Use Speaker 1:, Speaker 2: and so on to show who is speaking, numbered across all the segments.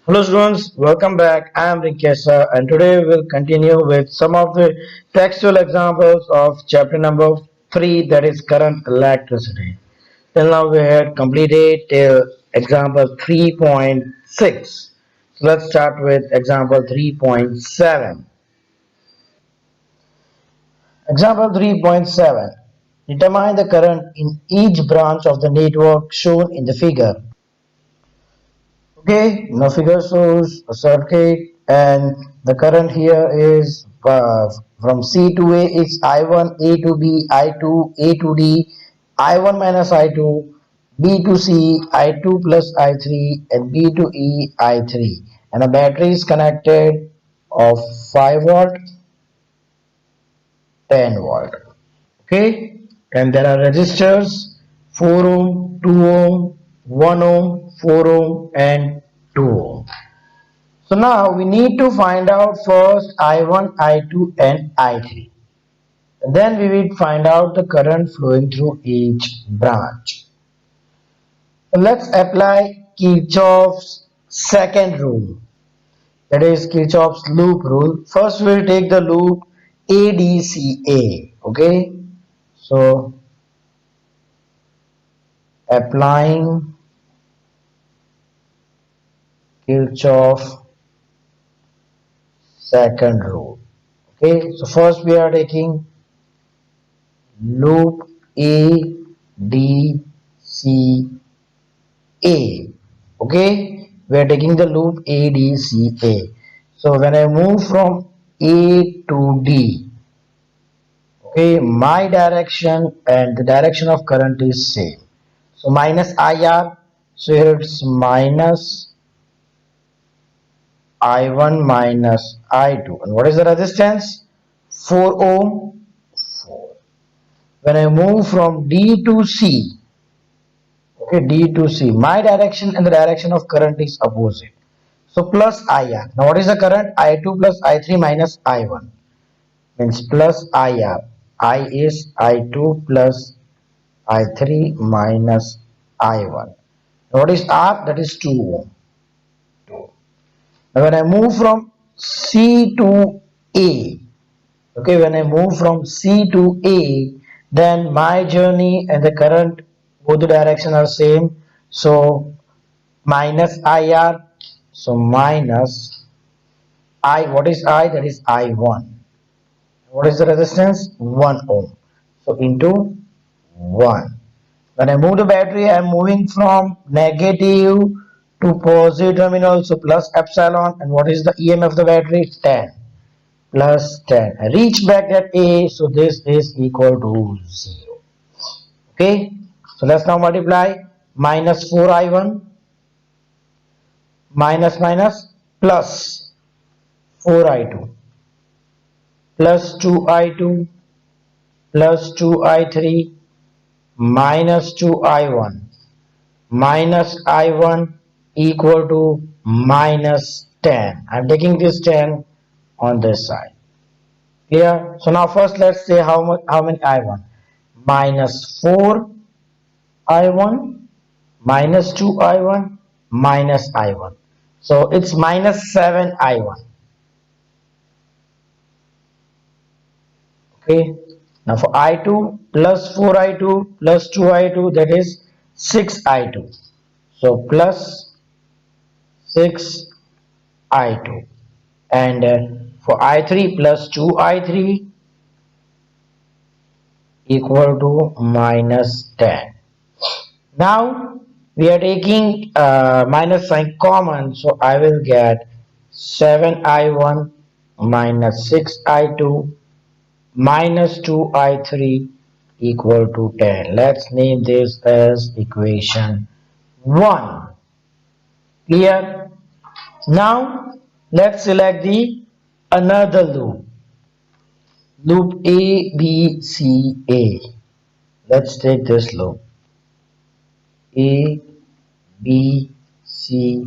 Speaker 1: Hello students, welcome back. I am Rikesa and today we will continue with some of the textual examples of chapter number 3, that is current electricity. Till now we had completed till example 3.6. So let's start with example 3.7. Example 3.7. Determine the current in each branch of the network shown in the figure. Okay, now figure shows a circuit and the current here is from C to A is I1, A to B, I2, A to D, I1 minus I2, B to C, I2 plus I3 and B to E, I3, and a battery is connected of 5 volt, 10 volt. Okay, and there are resistors 4 ohm, 2 ohm, 1 ohm, 4 ohm and 2 ohm. So now we need to find out first I1, I2 and I3. And then we will find out the current flowing through each branch. So let's apply Kirchhoff's second rule, that is Kirchhoff's loop rule. First we will take the loop ADCA. Okay, so applying Kirchhoff second rule. Okay, so first we are taking loop A D C A. Okay, we are taking the loop A D C A. So when I move from A to D, okay, my direction and the direction of current is same. So minus IR, so here it's minus I1 minus I2. And what is the resistance? 4 ohm. 4. When I move from D to C, okay, D to C, my direction and the direction of current is opposite. So plus IR. Now what is the current? I2 plus I3 minus I1 means plus IR. I is I2 plus I3 minus I1. Now what is R? That is 2 ohm. Now when I move from C to A, okay, when I move from C to A, then my journey and the current, both the direction are same. So minus IR, so minus I, what is I? That is I1. What is the resistance? 1 ohm. So into 1. When I move the battery, I am moving from negative to positive terminal, so plus epsilon. And what is the EMF of the battery? 10. Plus 10. I reach back at A, so this is equal to 0. Okay, so let's now multiply minus 4I1 minus minus plus 4I2 plus 2I2 plus 2I3 minus 2I1 minus I1 equal to minus 10. I'm taking this 10 on this side. Here, so now first let's say how many I1. Minus 4 I1 minus 2 I1 minus I1. So it's minus 7 I1. Okay. Now for I2 plus 4 I2 plus 2 I2, that is 6 I2. So plus 6 I2. And for I3 plus 2 I3 equal to minus 10. Now we are taking minus sign common, so I will get 7I1 minus 6I2 minus 2I3 equal to 10. Let's name this as equation 1. Clear? Now let's select the another loop. Loop A, B, C, A. Let's take this loop. A, B, C,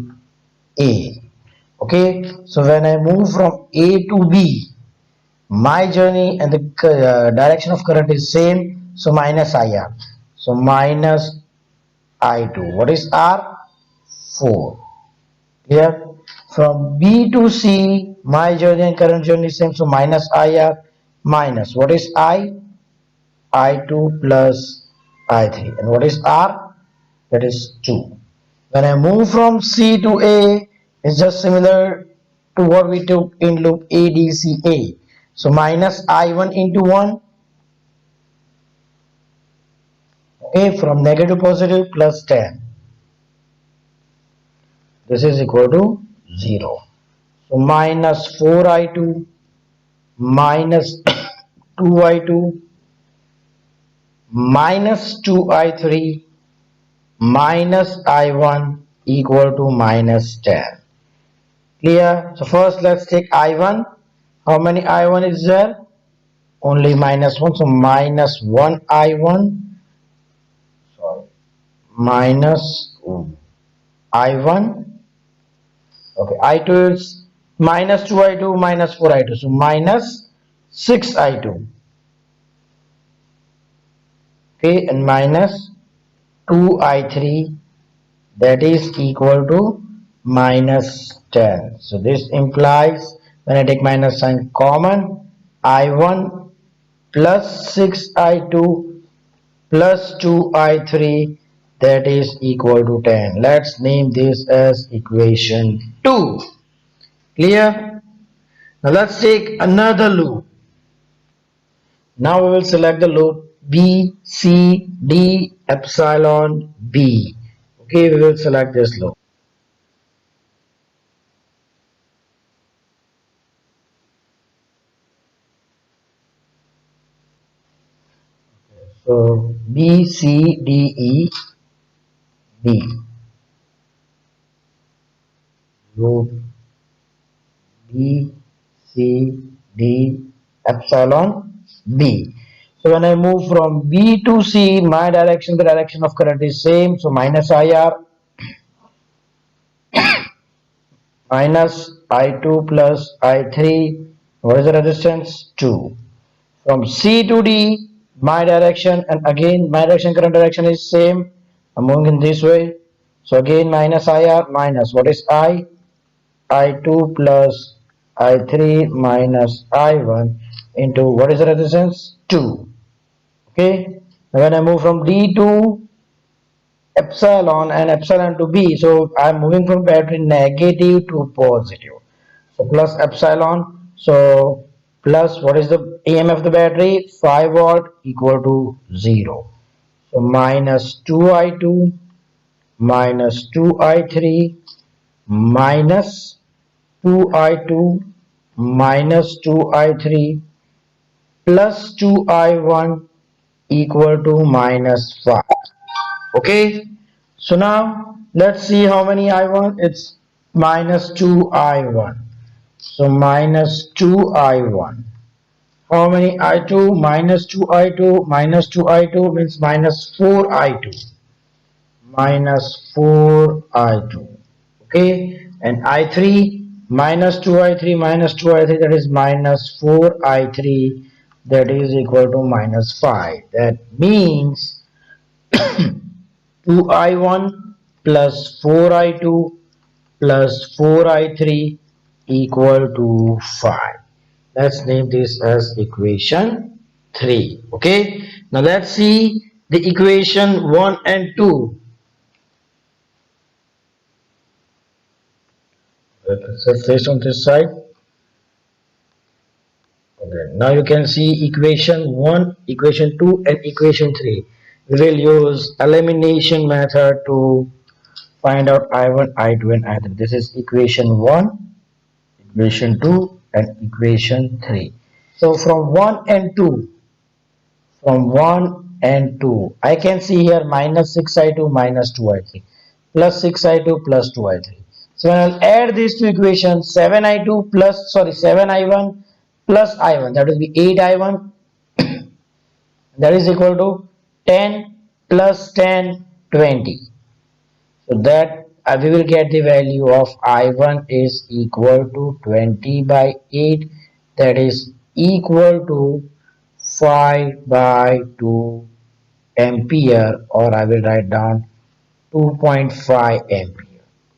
Speaker 1: A. Okay, so when I move from A to B, my journey and the direction of current is same, so minus IR. So minus I2. What is R? 4. Here. From B to C, my journey and current journey is same. So minus IR minus what is I2 plus I3. And what is R? That is 2. When I move from C to A, it's just similar to what we took in loop ADCA. So minus I1 into 1. Okay, from negative to positive plus 10. This is equal to 0. So minus 4I2 minus 2I2 minus 2I3 minus I1 equal to minus 10. Clear? So first let's take I1. How many I1 is there? Only minus 1. So minus 1 I1. Sorry. Minus I1. Okay. I2 is minus 2I2 minus 4I2. So minus 6I2. Okay. And minus 2I3, that is equal to minus 10. So this implies when I take minus sign common, I1 plus 6I2 plus 2I3, that is equal to 10. Let's name this as equation 2. Clear? Now let's take another loop. Now we will select the loop B, C, D, epsilon, B. Okay, we will select this loop. So B, C, D, E, B. Loop B, C, D, epsilon, B. So when I move from B to C, my direction, the direction of current is same. So minus IR minus I2 plus I3. What is the resistance? 2. From C to D, my direction, and again my direction, current direction is same. I'm moving in this way. So again minus IR minus what is I2 plus I3 minus I1 into what is the resistance? 2. Okay. Now when I move from D to epsilon and epsilon to B, so I'm moving from battery negative to positive. So plus epsilon, so plus what is the EMF of the battery? 5 volt equal to 0. So minus 2I2 minus 2I3 minus 2I2 minus 2I3 plus 2I1 equal to minus 5. Okay, so now let's see how many I1. It's minus 2I1. So minus 2I1. How many I2? Minus 2I2 minus 2I2 means minus 4I2. Minus 4I2. Okay, and I3 minus 2I3 minus 2I3, that is minus 4I3, that is equal to minus 5. That means 2I1 plus 4I2 plus 4I3 equal to 5. Let's name this as equation 3. Okay, now let's see the equation 1 and 2. Let's place on this side. Okay, now you can see equation 1, equation 2 and equation 3. We will use elimination method to find out I1, I2 and I3. This is equation 1, equation 2 and equation 3. So from 1 and 2, I can see here minus 6I2 minus 2I3 plus 6I2 plus 2I3. So when I'll add these two equations, 7I1 plus I1, that will be 8I1, that is equal to 10 plus 10, 20. So that we will get the value of I1 is equal to 20 by 8, that is equal to 5 by 2 ampere, or I will write down 2.5 ampere.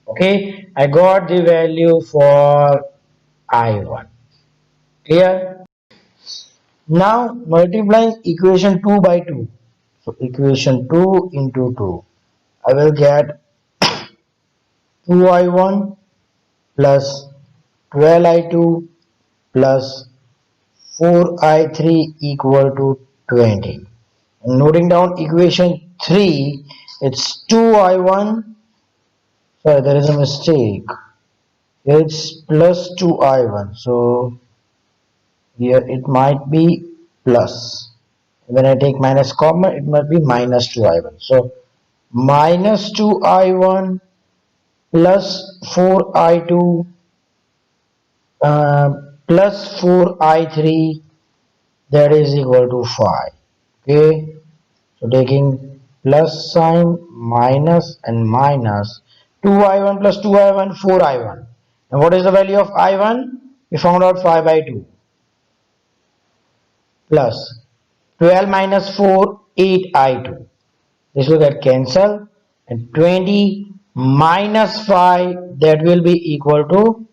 Speaker 1: Okay, I got the value for I1. Clear? Now multiplying equation 2 by 2. So equation 2 into 2. I will get 2I1 plus 12I2 plus 4I3 equal to 20. Noting down equation 3, it's 2I1. Sorry, there is a mistake. It's plus 2I1. So here it might be plus. When I take minus comma, it must be minus 2I1. So minus 2I1 plus 4I2 plus 4I3, that is equal to 5. Okay, so taking plus sign, minus and minus, 2I1 plus 2I1, 4I1. And what is the value of I1? We found out 5 by 2 plus 12 minus 4, 8I2. This will get cancelled, and 20 minus 5, that will be equal to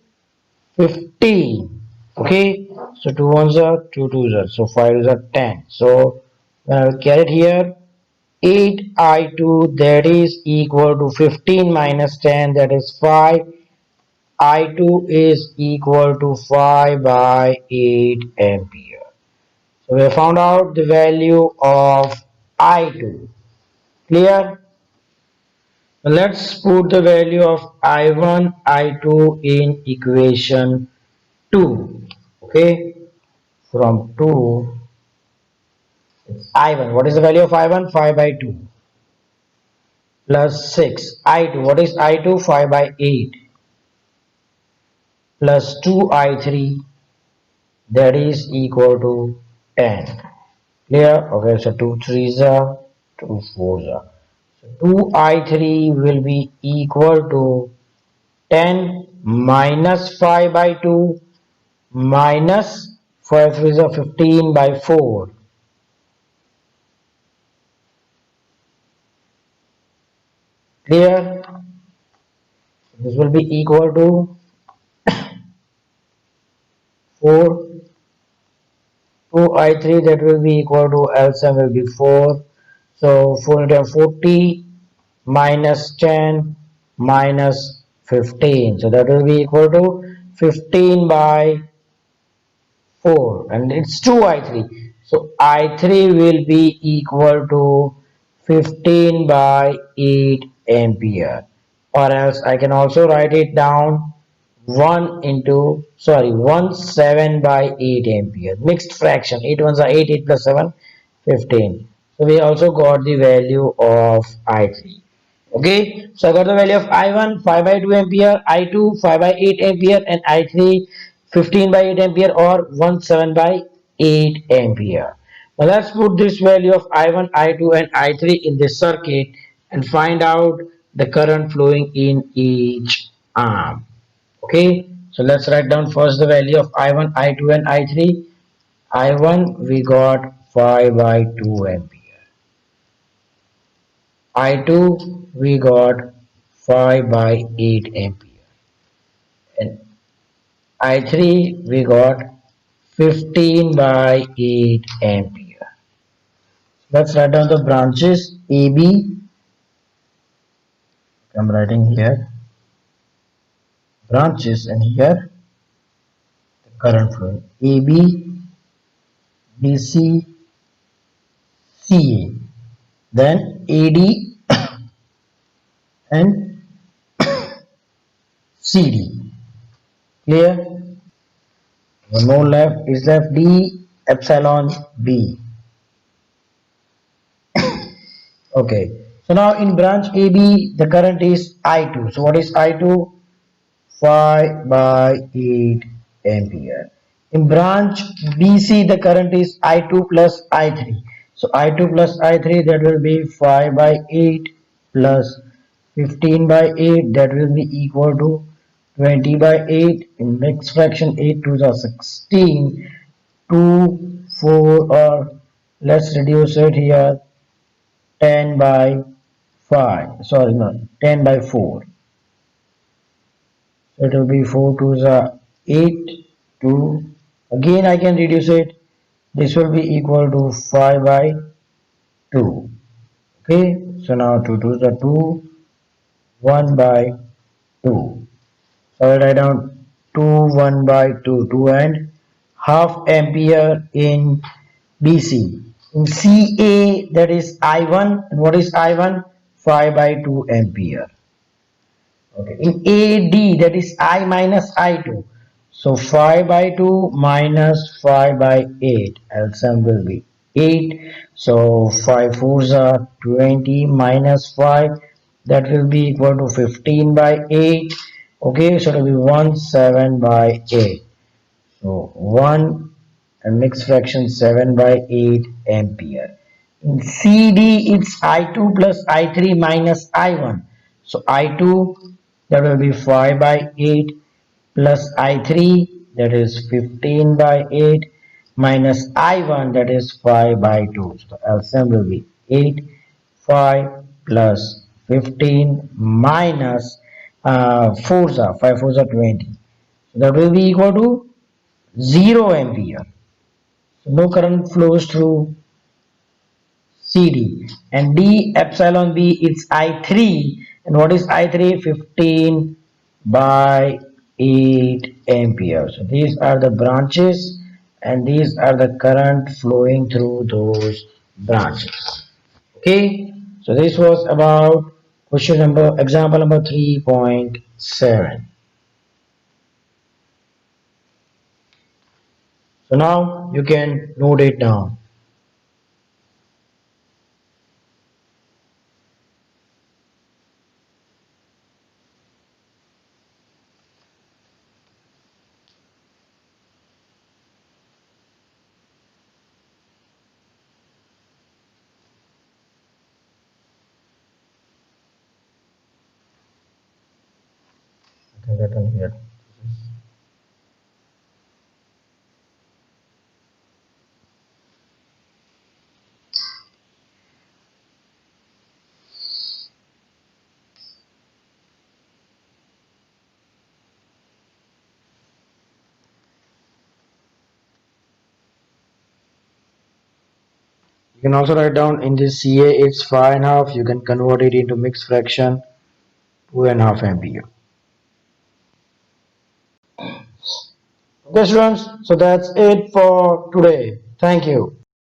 Speaker 1: 15. Okay, so 2 ones are 2 twos are, so 5 is are 10. So when I will carry it here, 8I2, that is equal to 15 minus 10, that is 5. I2 is equal to 5 by 8 ampere. So we have found out the value of I2. Clear? Let's put the value of I1, I2 in equation 2. Okay, from 2, I1. What is the value of I1? 5 by 2 plus 6. I2. What is I2? 5 by 8 plus 2I3, that is equal to 10. Clear? Okay, so 2 threes are, 2 fours are. So 2I3 will be equal to 10 minus 5 by 2 minus 5 threes are 15 by 4. Clear? This will be equal to 4. 2I3, that will be equal to LCM will be 4. So 4 into 40 minus 10 minus 15. So that will be equal to 15 by 4. And it's 2I3. So I3 will be equal to 15 by 8 ampere. Or else I can also write it down 1 7 by 8 ampere, mixed fraction. 8 ones are 8, 8 plus 7, 15. So we also got the value of I3. Okay, so I got the value of I1 5 by 2 ampere, I2 5 by 8 ampere, and I3 15 by 8 ampere, or 7 by 8 ampere. Now let's put this value of I1, I2 and I3 in this circuit and find out the current flowing in each arm. Okay, so let's write down first the value of I1, I2 and I3. I1 we got 5 by 2 ampere. I2 we got 5 by 8 ampere. And I3 we got 15 by 8 ampere. Let's write down the branches AB. I'm writing here branches, and here the current flow AB, BC, CA, then AD and CD. Clear? One more left is left D epsilon B. Okay. So now in branch AB the current is I2. So what is I2? 5 by 8 ampere. In branch BC the current is I2 plus I3. So I2 plus I3, that will be 5 by 8 plus 15 by 8, that will be equal to 20 by 8. In mixed fraction, 8 to the 16. 2 4, or let's reduce it here, 10 by 5, sorry, no, 10 by 4. It will be 4 to the 8 2. Again I can reduce it. This will be equal to 5 by 2. Okay, so now 2 to the 2, 1 by 2. So I will write down 2 1 by 2, 2 and half ampere in DC. In CA, that is I1. And what is I1? 5 by 2 ampere. Okay. In AD, that is I minus I2. So 5 by 2 minus 5 by 8. LCM will be 8. So 5 fours are 20 minus 5. That will be equal to 15 by 8. Okay, so it will be 1 7 by 8. So 1 and mixed fraction 7 by 8 ampere. In CD, it's I2 plus I3 minus I1. So I2, that will be 5 by 8 plus I3, that is 15 by 8 minus I1, that is 5 by 2. So LCM will be 8, 5 plus 15 minus 4s are 5 4s are 20. So that will be equal to 0 ampere. So no current flows through CD. And D epsilon B, it's I3. And what is I3? 15 by 8 ampere. So these are the branches and these are the current flowing through those branches. Okay. So this was about example number 3.7. So now you can note it down. I can written here. You can also write down in this CA it's 5.5. You can convert it into mixed fraction 2.5 ampere. Okay students, so that's it for today. Thank you.